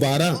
12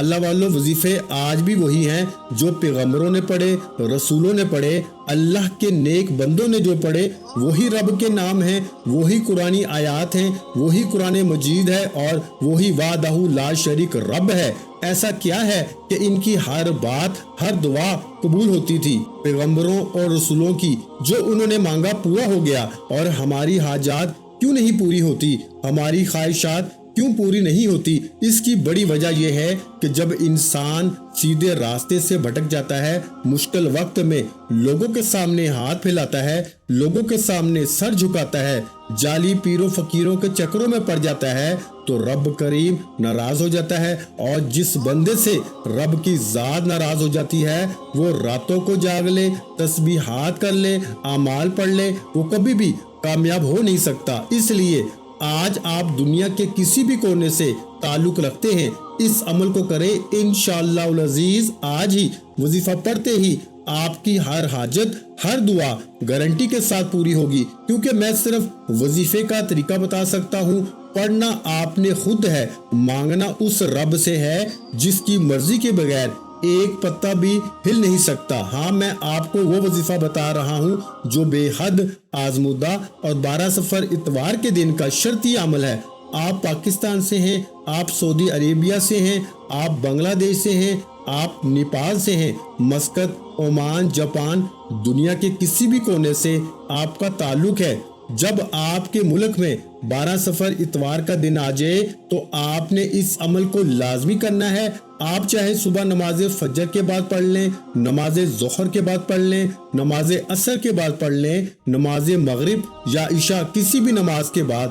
اللہ والوں وظیفے آج بھی وہی ہیں جو پیغمبروں نے پڑھے، رسولوں نے پڑھے، اللہ کے نیک بندوں نے جو پڑھے، وہی رب کے نام ہیں، وہی قرآنی آیات ہیں، وہی قرآن مجید ہے اور وہی وحدہ لا شریک رب ہے۔ ایسا کیا ہے کہ ان کی ہر بات، ہر دعا قبول ہوتی تھی؟ پیغمبروں اور رسولوں کی جو انہوں نے مانگا پورا ہو گیا، اور ہماری حاجات کیوں نہیں پوری ہوتی؟ ہماری خواہشات کیوں پوری نہیں ہوتی؟ اس کی بڑی وجہ یہ ہے کہ جب انسان سیدھے راستے سے بھٹک جاتا ہے، مشکل وقت میں لوگوں کے سامنے ہاتھ پھیلاتا ہے، لوگوں کے سامنے سر جھکاتا ہے، جعلی پیروں فقیروں کے چکروں میں پڑ جاتا ہے، تو رب کریم ناراض ہو جاتا ہے، اور جس بندے سے رب کی ذات ناراض ہو جاتی ہے وہ راتوں کو جاگ لے، تسبیحات کر لے، اعمال پڑھ لے، وہ کبھی بھی کامیاب ہو نہیں سکتا۔ اس لیے آج آپ دنیا کے کسی بھی کونے سے تعلق رکھتے ہیں، اس عمل کو کریں، انشاءاللہ العزیز آج ہی وظیفہ پڑھتے ہی آپ کی ہر حاجت، ہر دعا گارنٹی کے ساتھ پوری ہوگی، کیونکہ میں صرف وظیفے کا طریقہ بتا سکتا ہوں۔ پڑھنا آپ نے خود ہے، مانگنا اس رب سے ہے جس کی مرضی کے بغیر ایک پتہ بھی ہل نہیں سکتا۔ ہاں، میں آپ کو وہ وظیفہ بتا رہا ہوں جو بے حد آزمودہ اور 12 صفر اتوار کے دن کا شرطی عمل ہے۔ آپ پاکستان سے ہیں، آپ سعودی عربیہ سے ہیں، آپ بنگلہ دیش سے ہیں، آپ نیپال سے ہیں، مسقط، عمان، جاپان، دنیا کے کسی بھی کونے سے آپ کا تعلق ہے، جب آپ کے ملک میں 12 صفر اتوار کا دن آ جائے تو آپ نے اس عمل کو لازمی کرنا ہے۔ آپ چاہے صبح نماز فجر کے بعد پڑھ لیں، نماز ظہر کے بعد پڑھ لیں، نماز عصر کے بعد پڑھ لیں، نماز مغرب یا عشاء کسی بھی نماز کے بعد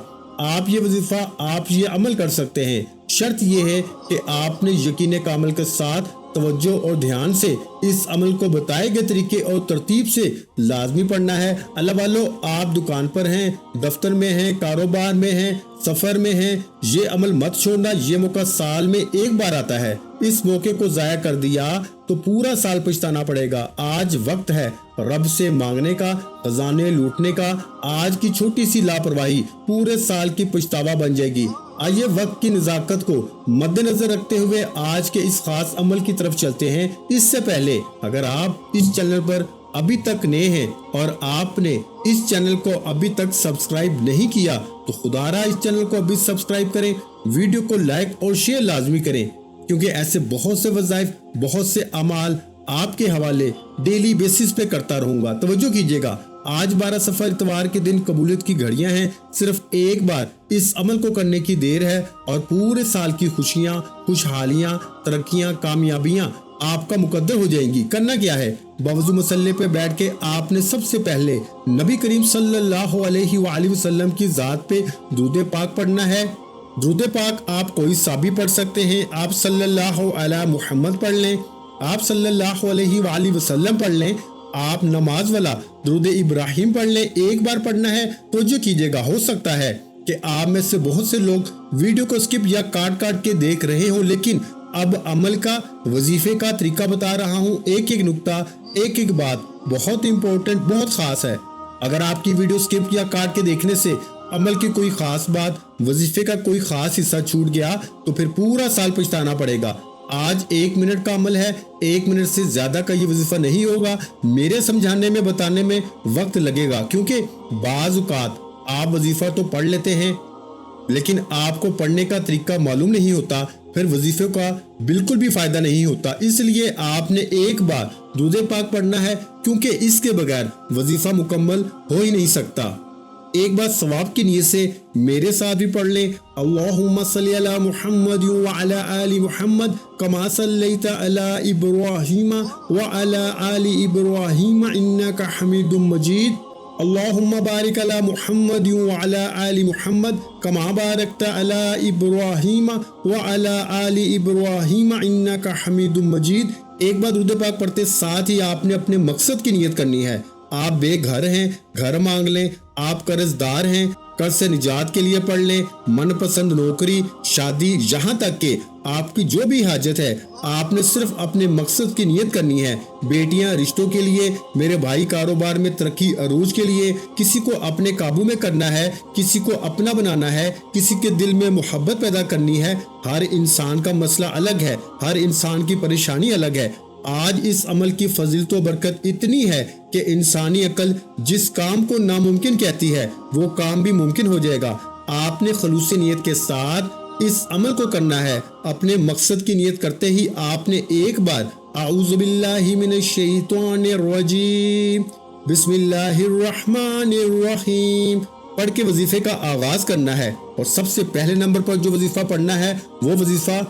آپ یہ وظیفہ، آپ یہ عمل کر سکتے ہیں۔ شرط یہ ہے کہ آپ نے یقین کامل کے ساتھ توجہ اور دھیان سے اس عمل کو بتائے گئے طریقے اور ترتیب سے لازمی پڑھنا ہے۔ اللہ والو، آپ دکان پر ہیں، دفتر میں ہیں، کاروبار میں ہیں، سفر میں ہیں، یہ عمل مت چھوڑنا۔ یہ موقع سال میں ایک بار آتا ہے، اس موقع کو ضائع کر دیا تو پورا سال پچھتانا پڑے گا۔ آج وقت ہے رب سے مانگنے کا، خزانے لوٹنے کا۔ آج کی چھوٹی سی لاپرواہی پورے سال کی پچھتاوا بن جائے گی۔ آئیے وقت کی نزاکت کو مد نظر رکھتے ہوئے آج کے اس خاص عمل کی طرف چلتے ہیں۔ اس سے پہلے اگر آپ اس چینل پر ابھی تک نئے ہیں اور آپ نے اس چینل کو ابھی تک سبسکرائب نہیں کیا تو خدا را اس چینل کو ابھی سبسکرائب کریں، ویڈیو کو لائک اور شیئر لازمی کریں، کیونکہ ایسے بہت سے وظائف، بہت سے اعمال آپ کے حوالے ڈیلی بیسس پہ کرتا رہوں گا۔ توجہ کیجیے گا، آج 12 صفر اتوار کے دن قبولیت کی گھڑیاں ہیں، صرف ایک بار اس عمل کو کرنے کی دیر ہے اور پورے سال کی خوشیاں، خوشحالیاں، ترقیاں، کامیابیاں آپ کا مقدر ہو جائیں گی۔ کرنا کیا ہے؟ باوضو مصلی پہ بیٹھ کے آپ نے سب سے پہلے نبی کریم صلی اللہ علیہ وآلہ وسلم کی ذات پہ درود پاک پڑھنا ہے۔ درود پاک آپ کوئی سا بھی پڑھ سکتے ہیں، آپ صلی اللہ علیہ محمد پڑھ لیں، آپ صلی اللہ علیہ وآلہ وسلم پڑھ لیں، آپ نماز والا درود ابراہیم پڑھ لیں، ایک بار پڑھنا ہے۔ توجہ کیجیے گا، ہو سکتا ہے کہ آپ میں سے بہت سے لوگ ویڈیو کو سکپ یا کاٹ کاٹ کے دیکھ رہے ہوں، لیکن اب عمل کا، وظیفے کا طریقہ بتا رہا ہوں، ایک ایک نقطہ، ایک ایک بات بہت امپورٹنٹ، بہت خاص ہے۔ اگر آپ کی ویڈیو سکپ یا کاٹ کے دیکھنے سے عمل کی کوئی خاص بات، وظیفے کا کوئی خاص حصہ چھوٹ گیا تو پھر پورا سال پچھتانا پڑے گا۔ آج 1 منٹ کا عمل ہے، 1 منٹ سے زیادہ کا یہ وظیفہ نہیں ہوگا۔ میرے سمجھانے میں، بتانے میں وقت لگے گا، کیونکہ بعض اوقات آپ وظیفہ تو پڑھ لیتے ہیں لیکن آپ کو پڑھنے کا طریقہ معلوم نہیں ہوتا، پھر وظیفے کا بالکل بھی فائدہ نہیں ہوتا۔ اس لیے آپ نے ایک بار درود پاک پڑھنا ہے، کیونکہ اس کے بغیر وظیفہ مکمل ہو ہی نہیں سکتا۔ ایک بار ثواب کی نیت سے میرے ساتھ بھی پڑھ لیں، اللہم صلی علی محمد وعلی آل محمد کما صلیت علی ابراہیم وعلی آل ابراہیم انک حمید مجید، اللہم بارک علی محمد وعلی آل محمد کما بارکت علی ابراہیم وعلی آل ابراہیم انک حمید مجید۔ ایک بار درود پاک پڑھتے ساتھ ہی آپ نے اپنے مقصد کی نیت کرنی ہے۔ آپ بے گھر ہیں، گھر مانگ لیں، آپ قرض دار ہیں، قرض سے نجات کے لیے پڑھ لیں، من پسند نوکری، شادی، یہاں تک کہ آپ کی جو بھی حاجت ہے آپ نے صرف اپنے مقصد کی نیت کرنی ہے۔ بیٹیاں رشتوں کے لیے، میرے بھائی کاروبار میں ترقی عروج کے لیے، کسی کو اپنے قابو میں کرنا ہے، کسی کو اپنا بنانا ہے، کسی کے دل میں محبت پیدا کرنی ہے۔ ہر انسان کا مسئلہ الگ ہے، ہر انسان کی پریشانی الگ ہے۔ آج اس عمل کی فضیلت و برکت اتنی ہے کہ انسانی عقل جس کام کو ناممکن کہتی ہے وہ کام بھی ممکن ہو جائے گا۔ آپ نے خلوص نیت کے ساتھ اس عمل کو کرنا ہے۔ اپنے مقصد کی نیت کرتے ہی آپ نے ایک بار اعوذ باللہ من الشیطان الرجیم بسم اللہ الرحمن الرحیم پڑھ کے وظیفے کا آغاز کرنا ہے، اور سب سے پہلے نمبر پر جو وظیفہ پڑھنا ہے وہ وظیفہ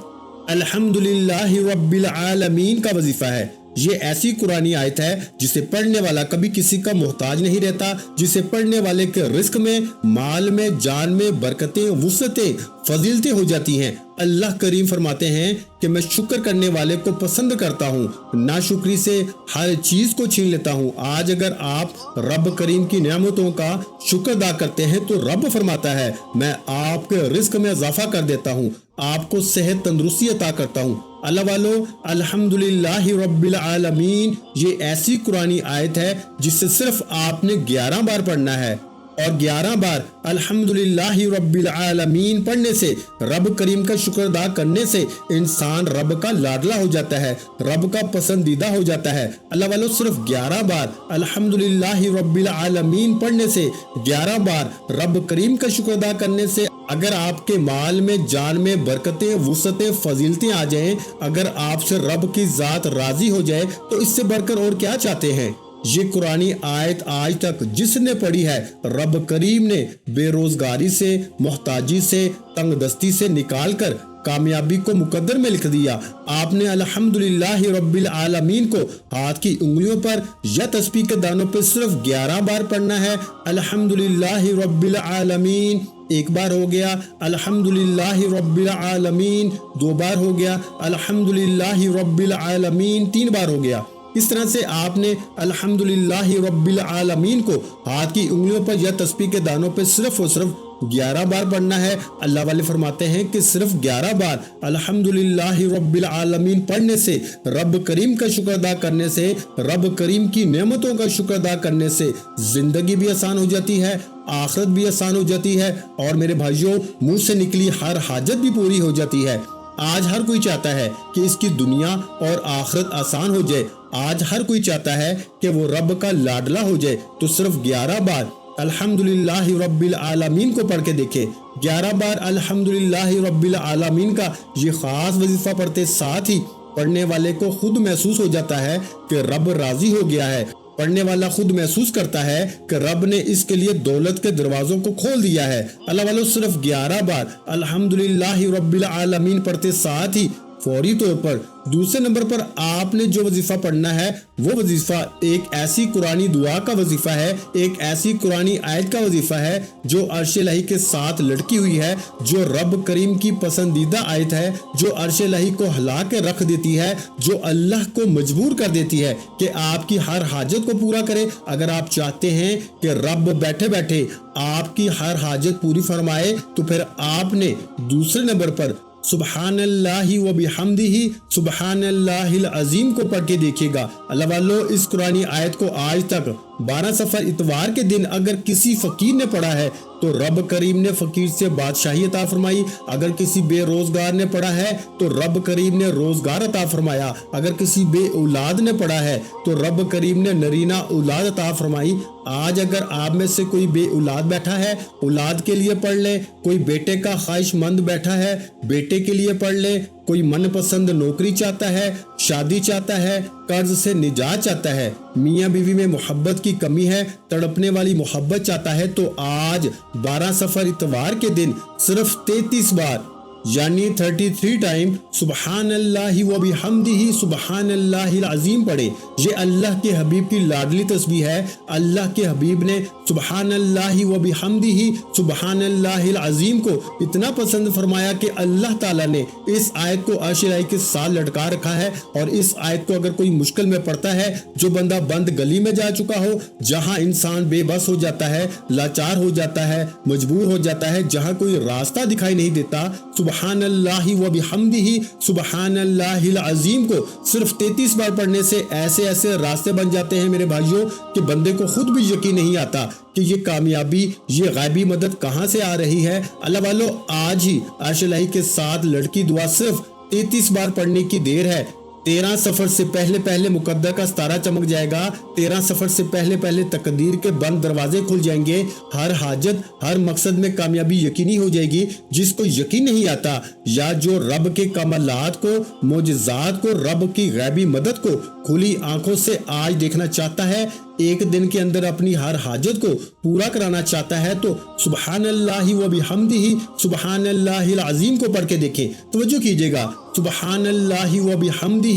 الحمدللہ رب العالمین کا وظیفہ ہے۔ یہ ایسی قرآنی آیت ہے جسے پڑھنے والا کبھی کسی کا محتاج نہیں رہتا، جسے پڑھنے والے کے رزق میں، مال میں، جان میں برکتیں، وسعتیں، فضیلتیں ہو جاتی ہیں۔ اللہ کریم فرماتے ہیں کہ میں شکر کرنے والے کو پسند کرتا ہوں، ناشکری سے ہر چیز کو چھین لیتا ہوں۔ آج اگر آپ رب کریم کی نعمتوں کا شکر ادا کرتے ہیں تو رب فرماتا ہے میں آپ کے رزق میں اضافہ کر دیتا ہوں، آپ کو صحت تندرستی عطا کرتا ہوں۔ اللہ والو، الحمدللہ رب العالمین یہ ایسی قرآنی آیت ہے جس سے صرف آپ نے 11 بار پڑھنا ہے، اور 11 بار الحمدللہ رب العالمین پڑھنے سے، رب کریم کا شکر ادا کرنے سے انسان رب کا لاڈلا ہو جاتا ہے، رب کا پسندیدہ ہو جاتا ہے۔ اللہ والو، صرف 11 بار الحمدللہ رب العالمین پڑھنے سے، 11 بار رب کریم کا شکر ادا کرنے سے اگر آپ کے مال میں، جان میں برکتیں، وسعتیں، فضیلتیں آ جائیں، اگر آپ سے رب کی ذات راضی ہو جائے تو اس سے بڑھ کر اور کیا چاہتے ہیں؟ یہ قرآنی آیت آج تک جس نے پڑھی ہے، رب کریم نے بے روزگاری سے، محتاجی سے، تنگ دستی سے نکال کر کامیابی کو مقدر میں لکھ دیا۔ آپ نے الحمدللہ رب العالمین کو ہاتھ کی انگلیوں پر یا تسبیح کے دانوں پہ صرف 11 بار پڑھنا ہے۔ الحمدللہ رب العالمین ایک بار ہو گیا، الحمدللہ رب العالمین 2 بار ہو گیا، الحمدللہ رب العالمین 3 بار ہو گیا۔ اس طرح سے آپ نے الحمدللہ رب العالمین کو ہاتھ کی انگلیوں پر یا تسبیح کے دانوں پہ صرف اور صرف 11 بار پڑھنا ہے۔ اللہ والے فرماتے ہیں کہ صرف 11 بار الحمدللہ رب العالمین پڑھنے سے، رب کریم کا شکر ادا کرنے سے، رب کریم کی نعمتوں کا شکر ادا کرنے سے زندگی بھی آسان ہو جاتی ہے، آخرت بھی آسان ہو جاتی ہے، اور میرے بھائیوں منہ سے نکلی ہر حاجت بھی پوری ہو جاتی ہے۔ آج ہر کوئی چاہتا ہے کہ اس کی دنیا اور آخرت آسان ہو جائے، آج ہر کوئی چاہتا ہے کہ وہ رب کا لاڈلا ہو جائے، تو صرف 11 بار الحمدللہ رب العالمین کو پڑھ کے دیکھے۔ 11 بار الحمدللہ رب العالمین کا یہ خاص وظیفہ پڑھتے ساتھ ہی پڑھنے والے کو خود محسوس ہو جاتا ہے کہ رب راضی ہو گیا ہے، پڑھنے والا خود محسوس کرتا ہے کہ رب نے اس کے لیے دولت کے دروازوں کو کھول دیا ہے۔ اللہ والو، صرف 11 بار الحمدللہ رب العالمین پڑھتے ساتھ ہی فوری طور پر دوسرے نمبر پر آپ نے جو وظیفہ پڑھنا ہے وہ وظیفہ ایک ایسی قرآنی دعا کا وظیفہ ہے، ایک ایسی قرآنی آیت کا وظیفہ ہے جو عرش الہی کے ساتھ لٹکی ہوئی ہے، جو رب کریم کی پسندیدہ آیت ہے، جو عرش الہی کو ہلا کے رکھ دیتی ہے، جو اللہ کو مجبور کر دیتی ہے کہ آپ کی ہر حاجت کو پورا کرے۔ اگر آپ چاہتے ہیں کہ رب بیٹھے بیٹھے آپ کی ہر حاجت پوری فرمائے تو پھر آپ نے دوسرے نمبر پر سبحان اللہ و بحمدہ سبحان اللہ العظیم کو پڑھ کے دیکھیے گا۔ اللہ والو، اس قرآنی آیت کو آج تک 12 سفر اتوار کے دن اگر کسی فقیر نے پڑھا ہے تو رب کریم نے فقیر سے بادشاہی عطا فرمائی، اگر کسی بے روزگار نے پڑھا ہے تو رب کریم نے روزگار عطا فرمایا، اگر کسی بے اولاد نے پڑھا ہے تو رب کریم نے نرینہ اولاد عطا فرمائی۔ آج اگر آپ میں سے کوئی بے اولاد بیٹھا ہے، اولاد کے لیے پڑھ لے، کوئی بیٹے کا خواہش مند بیٹھا ہے، بیٹے کے لیے پڑھ لے، کوئی من پسند نوکری چاہتا ہے، شادی چاہتا ہے، قرض سے نجات چاہتا ہے، میاں بیوی میں محبت کی کمی ہے، تڑپنے والی محبت چاہتا ہے، تو آج 12 سفر اتوار کے دن صرف 33 بار یعنی 33 ٹائم سبحان اللہ و بحمدہ سبحان اللہ العظیم پڑھے۔ یہ اللہ کے حبیب کی لاڈلی تسبیح ہے۔ اللہ کے حبیب نے سبحان اللہ و بحمدہ سبحان اللہ العظیم کو اتنا پسند فرمایا کہ اللہ تعالیٰ نے اس آیت کو عرش الہی کے ساتھ لٹکا رکھا ہے، اور اس آیت کو اگر کوئی مشکل میں پڑتا ہے، جو بندہ بند گلی میں جا چکا ہو، جہاں انسان بے بس ہو جاتا ہے، لاچار ہو جاتا ہے، مجبور ہو جاتا ہے، جہاں کوئی راستہ دکھائی نہیں دیتا، سبحان اللہ و بحمدہ سبحان اللہ العظیم کو صرف 33 بار پڑھنے سے ایسے ایسے راستے بن جاتے ہیں میرے بھائیوں کہ بندے کو خود بھی یقین نہیں آتا کہ یہ کامیابی، یہ غیبی مدد کہاں سے آ رہی ہے۔ اللہ والو، آج ہی عرش الہی کے ساتھ لڑکی دعا صرف 33 بار پڑھنے کی دیر ہے۔ 13 سفر سے پہلے مقدر کا ستارہ چمک جائے گا، 13 سفر سے پہلے تقدیر کے بند دروازے کھل جائیں گے، ہر حاجت، ہر مقصد میں کامیابی یقینی ہو جائے گی۔ جس کو یقین نہیں آتا یا جو رب کے کمالات کو، معجزات کو، رب کی غیبی مدد کو کھلی آنکھوں سے آج دیکھنا چاہتا ہے، ایک دن کے اندر اپنی ہر حاجت کو پورا کرانا چاہتا ہے، تو سبحان اللہ و بحمدہ سبحان اللہ العظیم کو پڑھ کے دیکھیں۔ توجہ کیجئے گا، سبحان اللہ و بحمدہ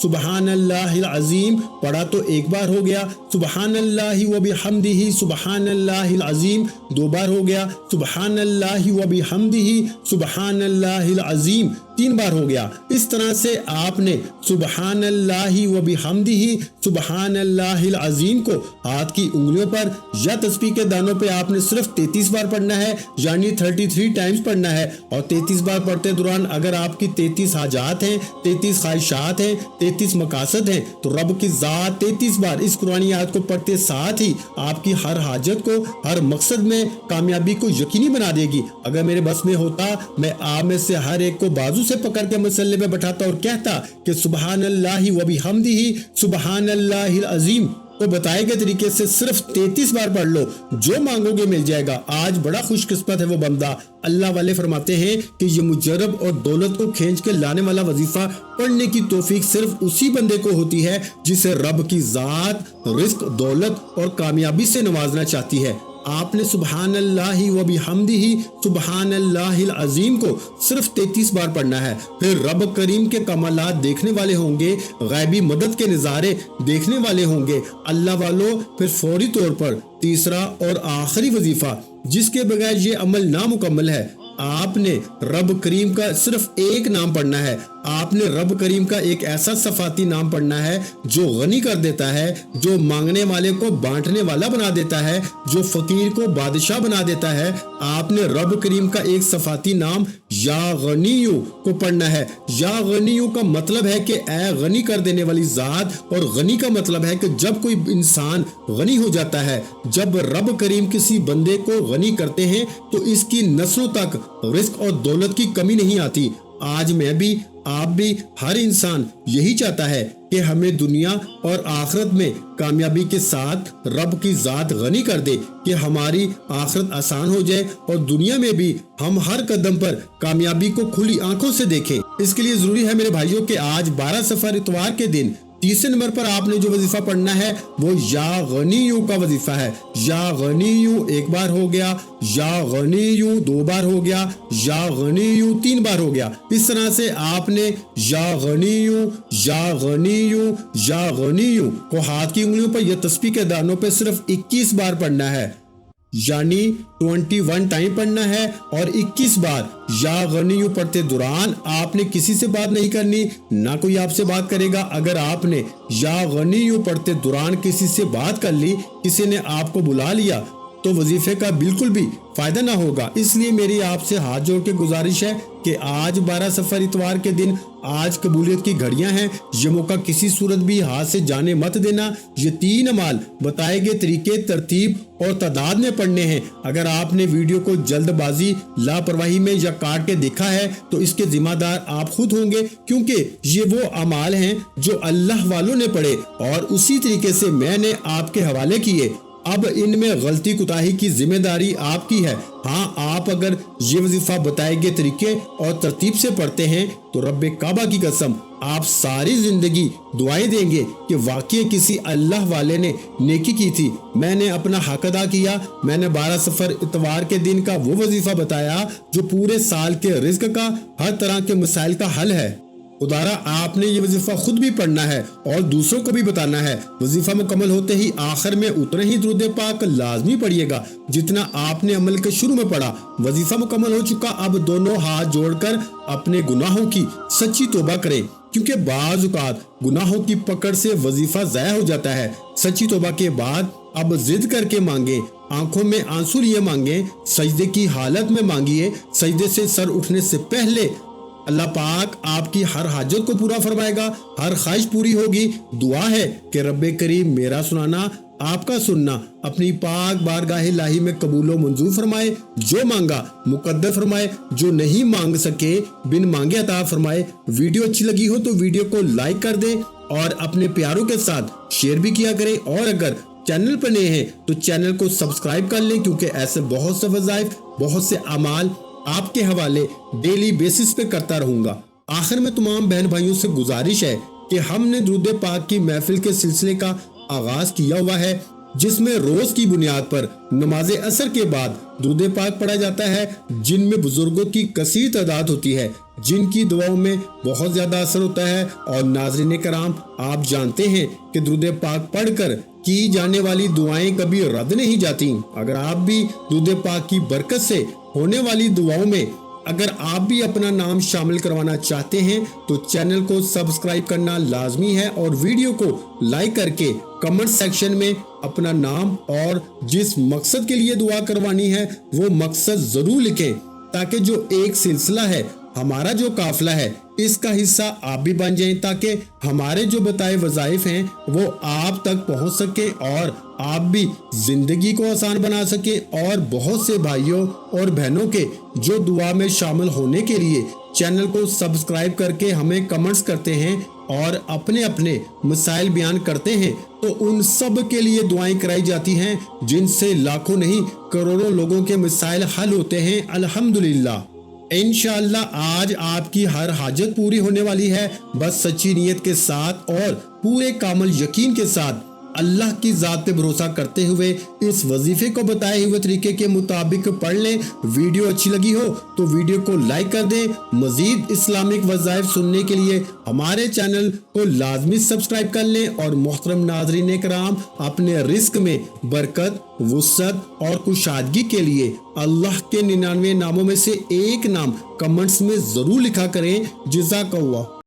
سبحان اللہ العظیم پڑھا تو ایک بار ہو گیا، سبحان اللہ و بحمدہ سبحان اللہ العظیم 2 بار ہو گیا، سبحان اللہ و بحمدہ سبحان اللہ العظیم 3 بار ہو گیا۔ اس طرح سے آپ نے سبحان اللہ و بحمدہ سبحان اللہ العظیم کو ہاتھ کی انگلیوں پر یا تسبیح کے دانوں پہ آپ نے صرف 33 بار پڑھنا ہے، یعنی 33 ٹائمز پڑھنا ہے۔ اور 33 بار پڑھتے دوران اگر آپ کی 33 حاجات ہیں، 33 خواہشات ہیں، 33 مقاصد ہیں، تو رب کی ذات 33 بار اس قرآنی آیت کو پڑھتے ساتھ ہی آپ کی ہر حاجت کو، ہر مقصد میں کامیابی کو یقینی بنا دے گی۔ اگر میرے بس میں ہوتا، میں آپ میں سے ہر ایک کو بازو سے پکڑ کے مسلے پہ بٹھاتا اور کہتا کہ سبحان اللہ و بحمدہ سبحان اللہ العظیم کو بتائے گئے طریقے سے صرف 33 بار پڑھ لو، جو مانگو گے مل جائے گا۔ آج بڑا خوش قسمت ہے وہ بندہ۔ اللہ والے فرماتے ہیں کہ یہ مجرب اور دولت کو کھینچ کے لانے والا وظیفہ پڑھنے کی توفیق صرف اسی بندے کو ہوتی ہے جسے رب کی ذات رزق، دولت اور کامیابی سے نوازنا چاہتی ہے۔ آپ نے سبحان اللہ و بحمدہ سبحان اللہ العظیم کو صرف 33 بار پڑھنا ہے، پھر رب کریم کے کمالات دیکھنے والے ہوں گے، غیبی مدد کے نظارے دیکھنے والے ہوں گے۔ اللہ والو، پھر فوری طور پر تیسرا اور آخری وظیفہ جس کے بغیر یہ عمل نامکمل ہے، آپ نے رب کریم کا صرف ایک نام پڑھنا ہے۔ آپ نے رب کریم کا ایک ایسا صفاتی نام پڑھنا ہے جو غنی کر دیتا ہے، جو مانگنے والے کو بانٹنے والا بنا دیتا ہے، جو فقیر کو بادشاہ بنا دیتا ہے۔ آپ نے رب کریم کا ایک صفاتی نام یا غنیو کو پڑھنا ہے۔ یا غنیو کا مطلب ہے کہ اے غنی کر دینے والی ذات، اور غنی کا مطلب ہے کہ جب کوئی انسان غنی ہو جاتا ہے، جب رب کریم کسی بندے کو غنی کرتے ہیں تو اس کی نسلوں تک رزق اور دولت کی کمی نہیں آتی۔ آج میں بھی، آپ بھی، ہر انسان یہی چاہتا ہے کہ ہمیں دنیا اور آخرت میں کامیابی کے ساتھ رب کی ذات غنی کر دے کہ ہماری آخرت آسان ہو جائے اور دنیا میں بھی ہم ہر قدم پر کامیابی کو کھلی آنکھوں سے دیکھیں۔ اس کے لیے ضروری ہے میرے بھائیوں کہ آج 12 سفر اتوار کے دن تیسرے نمبر پر آپ نے جو وظیفہ پڑھنا ہے وہ یا غنیو کا وظیفہ ہے۔ یا غنیو 1 بار ہو گیا، یا غنیو 2 بار ہو گیا، یا غنیو 3 بار ہو گیا۔ اس طرح سے آپ نے یا غنیو یا غنیو یا غنیو کو ہاتھ کی انگلیوں پر یا تسبیح کے دانوں پہ صرف 21 بار پڑھنا ہے، یعنی 21 ٹائم پڑھنا ہے۔ اور 21 بار یا غنیو پڑھتے دوران آپ نے کسی سے بات نہیں کرنی، نہ کوئی آپ سے بات کرے گا۔ اگر آپ نے یا غنیو پڑھتے دوران کسی سے بات کر لی، کسی نے آپ کو بلا لیا، تو وظیفے کا بالکل بھی فائدہ نہ ہوگا۔ اس لیے میری آپ سے ہاتھ جوڑ کے گزارش ہے کہ آج 12 سفر اتوار کے دن، آج قبولیت کی گھڑیاں ہیں، یہ موقع کسی صورت بھی ہاتھ سے جانے مت دینا۔ یہ 3 اعمال بتائے گئے طریقے، ترتیب اور تعداد میں پڑھنے ہیں۔ اگر آپ نے ویڈیو کو جلد بازی، لاپرواہی میں یا کاٹ کے دیکھا ہے تو اس کے ذمہ دار آپ خود ہوں گے، کیونکہ یہ وہ اعمال ہیں جو اللہ والوں نے پڑھے اور اسی طریقے سے میں نے آپ کے حوالے کیے۔ اب ان میں غلطی کوتاہی کی ذمہ داری آپ کی ہے۔ ہاں، آپ اگر یہ وظیفہ بتائے گئے طریقے اور ترتیب سے پڑھتے ہیں تو رب کعبہ کی قسم آپ ساری زندگی دعائیں دیں گے کہ واقعی کسی اللہ والے نے نیکی کی تھی، میں نے اپنا حق ادا کیا، میں نے 12 صفر اتوار کے دن کا وہ وظیفہ بتایا جو پورے سال کے رزق کا، ہر طرح کے مسائل کا حل ہے۔ خدارا آپ نے یہ وظیفہ خود بھی پڑھنا ہے اور دوسروں کو بھی بتانا ہے۔ وظیفہ مکمل ہوتے ہی آخر میں اتنے ہی درود پاک لازمی پڑھیے گا جتنا آپ نے عمل کے شروع میں پڑھا۔ وظیفہ مکمل ہو چکا، اب دونوں ہاتھ جوڑ کر اپنے گناہوں کی سچی توبہ کریں، کیونکہ بعض اوقات گناہوں کی پکڑ سے وظیفہ ضائع ہو جاتا ہے۔ سچی توبہ کے بعد اب ضد کر کے مانگیں، آنکھوں میں آنسو لیے مانگیں، سجدے کی حالت میں مانگیے۔ سجدے سے سر اٹھنے سے پہلے اللہ پاک آپ کی ہر حاجت کو پورا فرمائے گا، ہر خواہش پوری ہوگی۔ دعا ہے کہ رب کریم میرا سنانا، آپ کا سننا اپنی پاک بارگاہ الہی میں قبول و منظور فرمائے، جو مانگا مقدر فرمائے، جو نہیں مانگ سکے بن مانگے عطا فرمائے۔ ویڈیو اچھی لگی ہو تو ویڈیو کو لائک کر دیں اور اپنے پیاروں کے ساتھ شیئر بھی کیا کریں، اور اگر چینل پر نئے ہیں تو چینل کو سبسکرائب کر لیں، کیونکہ ایسے بہت سے وظائف، بہت سے اعمال آپ کے حوالے ڈیلی بیسس پہ کرتا رہوں گا۔ آخر میں تمام بہن بھائیوں سے گزارش ہے کہ ہم نے درود پاک کی محفل کے سلسلے کا آغاز کیا ہوا ہے، جس میں روز کی بنیاد پر نماز عصر کے بعد درود پاک پڑھا جاتا ہے، جن میں بزرگوں کی کثیر تعداد ہوتی ہے، جن کی دعاؤں میں بہت زیادہ اثر ہوتا ہے۔ اور ناظرین کرام، آپ جانتے ہیں کہ درود پاک پڑھ کر کی جانے والی دعائیں کبھی رد نہیں جاتی۔ اگر آپ بھی درود پاک کی برکت سے ہونے والی دعاؤں میں اگر آپ بھی اپنا نام شامل کروانا چاہتے ہیں تو چینل کو سبسکرائب کرنا لازمی ہے، اور ویڈیو کو لائک کر کے کمنٹ سیکشن میں اپنا نام اور جس مقصد کے لیے دعا کروانی ہے وہ مقصد ضرور لکھیں، تاکہ جو ایک سلسلہ ہے، ہمارا جو قافلہ ہے، اس کا حصہ آپ بھی بن جائیں، تاکہ ہمارے جو بتائے وظائف ہیں وہ آپ تک پہنچ سکے اور آپ بھی زندگی کو آسان بنا سکیں۔ اور بہت سے بھائیوں اور بہنوں کے جو دعا میں شامل ہونے کے لیے چینل کو سبسکرائب کر کے ہمیں کمنٹس کرتے ہیں اور اپنے اپنے مسائل بیان کرتے ہیں، تو ان سب کے لیے دعائیں کرائی جاتی ہیں، جن سے لاکھوں نہیں کروڑوں لوگوں کے مسائل حل ہوتے ہیں الحمدللہ۔ انشاءاللہ آج آپ کی ہر حاجت پوری ہونے والی ہے، بس سچی نیت کے ساتھ اور پورے کامل یقین کے ساتھ اللہ کی ذات پہ بھروسہ کرتے ہوئے اس وظیفے کو بتائے ہوئے طریقے کے مطابق پڑھ لیں۔ ویڈیو اچھی لگی ہو تو ویڈیو کو لائک کر دیں۔ مزید اسلامک وظائف سننے کے لیے ہمارے چینل کو لازمی سبسکرائب کر لیں، اور محترم ناظرین کرام، اپنے رزق میں برکت، وسعت اور کشادگی کے لیے اللہ کے 99 ناموں میں سے ایک نام کمنٹس میں ضرور لکھا کریں۔ جزاک اللہ۔